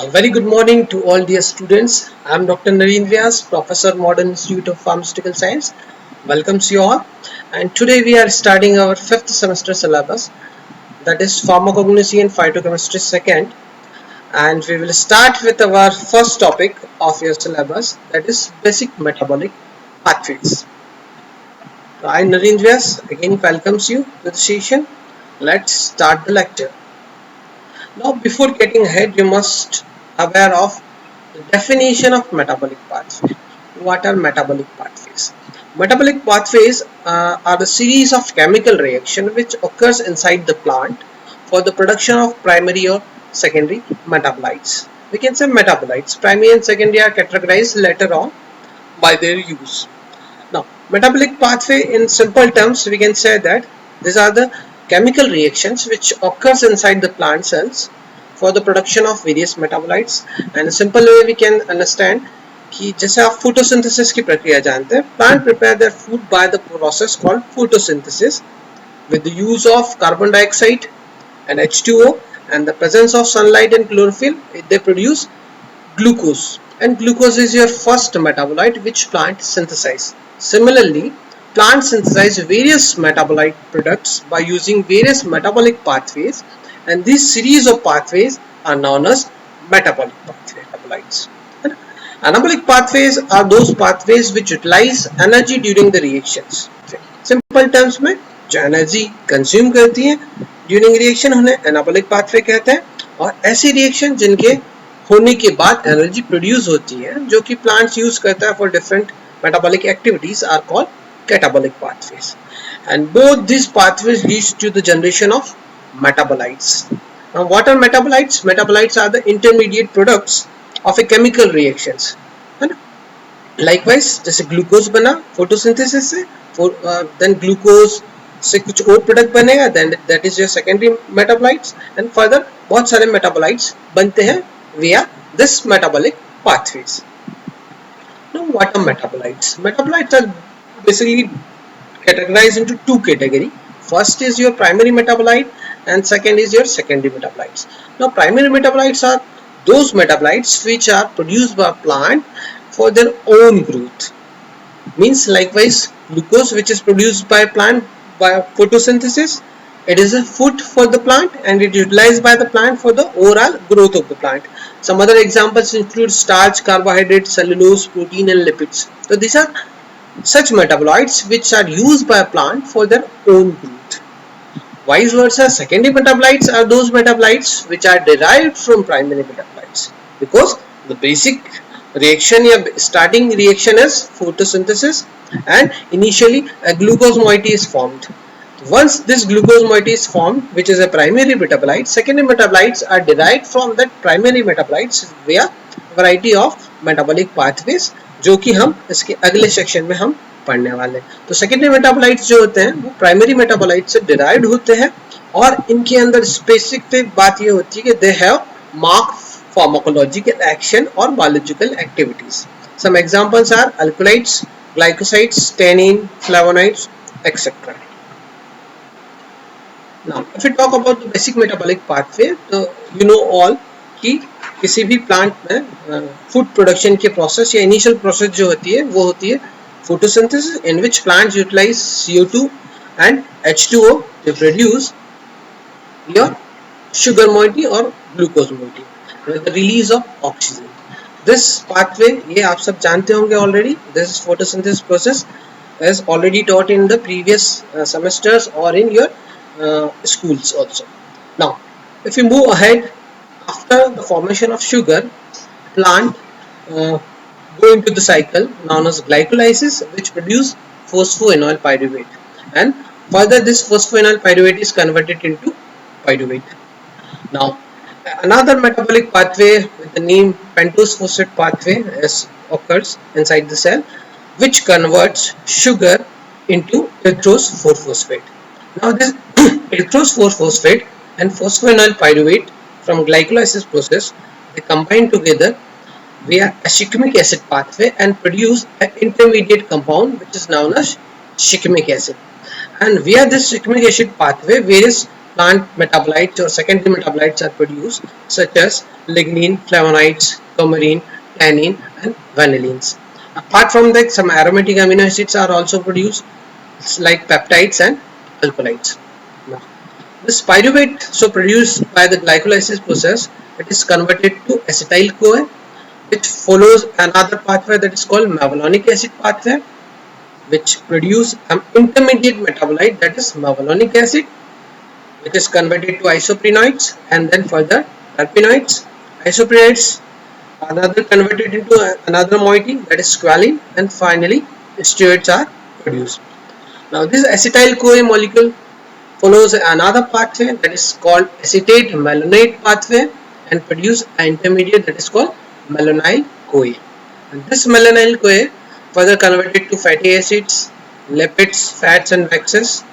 Very good morning to all dear students. I am Dr. Nareen Vyas, Professor Modern Institute of Pharmaceutical Science. Welcomes you all. And today we are starting our 5th semester syllabus, that is Pharmacognosy and Phytochemistry second. And we will start with our first topic of your syllabus, that is basic metabolic pathways. I, Nareen Vyas, again welcomes you to the session. Let's start the lecture. Now, before getting ahead, you must aware of the definition of metabolic pathway. What are metabolic pathways? Metabolic pathways are the series of chemical reaction which occurs inside the plant for the production of primary or secondary metabolites. We can say metabolites. Primary and secondary are categorized later on by their use. Now, metabolic pathway in simple terms, we can say that these are the chemical reactions which occurs inside the plant cells for the production of various metabolites. And a simple way we can understand कि जैसे आप photosynthesis की प्रक्रिया जानते हैं, plant prepare their food by the process called photosynthesis with the use of carbon dioxide and H2O and the presence of sunlight and chlorophyll. They produce glucose, and glucose is your first metabolite which plant synthesize. Similarly, plants synthesize various metabolite products by using various metabolic pathways, and this series of pathways are known as metabolic metabolites. Anabolic pathways are those pathways which utilize energy during the reactions. Simple terms में जो energy consume करती है during reaction उन्हें anabolic pathway कहते हैं, और ऐसी reaction जिनके होने के बाद एनर्जी प्रोड्यूस होती है जो कि प्लांट्स यूज करता है for different metabolic activities are called catabolic pathways, and both this pathways leads to the generation of metabolites. Now, what are metabolites? Metabolites are the intermediate products of a chemical reactions. है ना? Likewise, जैसे glucose बना photosynthesis से, then glucose से कुछ और product बनेगा, then that is your secondary metabolites, and further बहुत सारे metabolites बनते हैं via this metabolic pathways. Now, what are metabolites? Metabolites are basically categorized into two categories. First is your primary metabolite and second is your secondary metabolites. Now, primary metabolites are those metabolites which are produced by plant for their own growth. Means likewise glucose which is produced by plant by photosynthesis, it is a food for the plant and it is utilized by the plant for the overall growth of the plant. Some other examples include starch, carbohydrate, cellulose, protein and lipids. So these are such metabolites which are used by a plant for their own growth. Vice versa, secondary metabolites are those metabolites which are derived from primary metabolites, because the basic reaction या starting reaction is photosynthesis and initially a glucose moiety is formed. Once this glucose moiety is formed, which is a primary metabolite, secondary metabolites are derived from that primary metabolites via variety of metabolic pathways, जो कि हम इसके अगले section में हम पढ़ने वाले हैं. तो सेकेंडरी मेटाबोलाइट्स जो होते हैं वो प्राइमरी मेटाबोलाइट से डिराइव्ड होते हैं, और इनके अंदर स्पेसिफिक बात ये होती है कि they have mark pharmacological action और biological activities. Some examples are alkaloids, glycosides, tannin, flavonoids, etcetera. Now, if we talk about the basic metabolic pathway, तो you know all कि किसी भी प्लांट में फूड प्रोडक्शन के प्रोसेस या initial process जो होती है वो होती है photosynthesis, in which plants utilize CO2 and H2O to produce your sugar moiety or glucose moiety with the release of oxygen. This pathway ये आप सब जानते होंगे already. This photosynthesis process is already taught in the previous semesters or in your schools also. Now, if we move ahead, after the formation of sugar, plant go into the cycle known as glycolysis, which produce phosphoenol pyruvate, and further this phosphoenol pyruvate is converted into pyruvate. Now, another metabolic pathway with the name pentose phosphate pathway occurs inside the cell, which converts sugar into erythrose 4-phosphate. Now, this erythrose 4-phosphate and phosphoenol pyruvate from glycolysis process, they combine together via a shikimic acid pathway and produce an intermediate compound which is known as shikimic acid. And via this shikimic acid pathway, various plant metabolites or secondary metabolites are produced, such as lignin, flavonoids, coumarin, tannin, and vanillins. Apart from that, some aromatic amino acids are also produced, like peptides and alkaloids. Now, this pyruvate, so produced by the glycolysis process, it is converted to acetyl CoA, which follows another pathway that is called mevalonic acid pathway, which produce an intermediate metabolite, that is mevalonic acid, which is converted to isoprenoids and then further terpenoids. Isoprenoids are another converted into another moiety, that is squalene, and finally steroids are produced. Now this acetyl CoA molecule follows another pathway that is called acetate malonate pathway and produce an intermediate that is called malonyl CoA. And this malonyl CoA further converted to fatty acids, lipids, fats and waxes.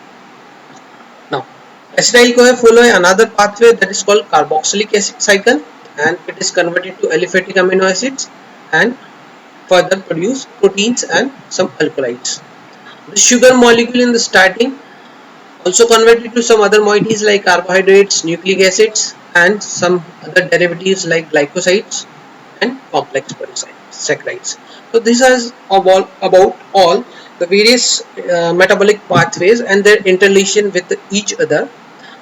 Now acetyl CoA follow another pathway that is called carboxylic acid cycle, and it is converted to aliphatic amino acids and further produce proteins and some alkaloids. The sugar molecule in the starting also converted to some other moieties like carbohydrates, nucleic acids, and some other derivatives like glycosides and complex polysaccharides. So this is about all the various metabolic pathways and their interrelation with each other.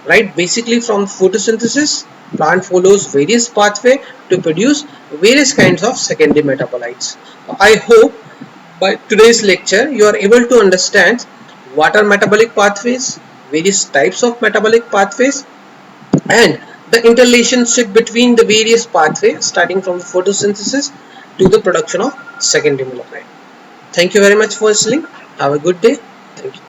Right, basically from photosynthesis, plant follows various pathways to produce various kinds of secondary metabolites. I hope by today's lecture you are able to understand what are metabolic pathways, various types of metabolic pathways, and the interrelationship between the various pathways starting from photosynthesis to the production of secondary metabolite. Thank you very much for listening. Have a good day. Thank you.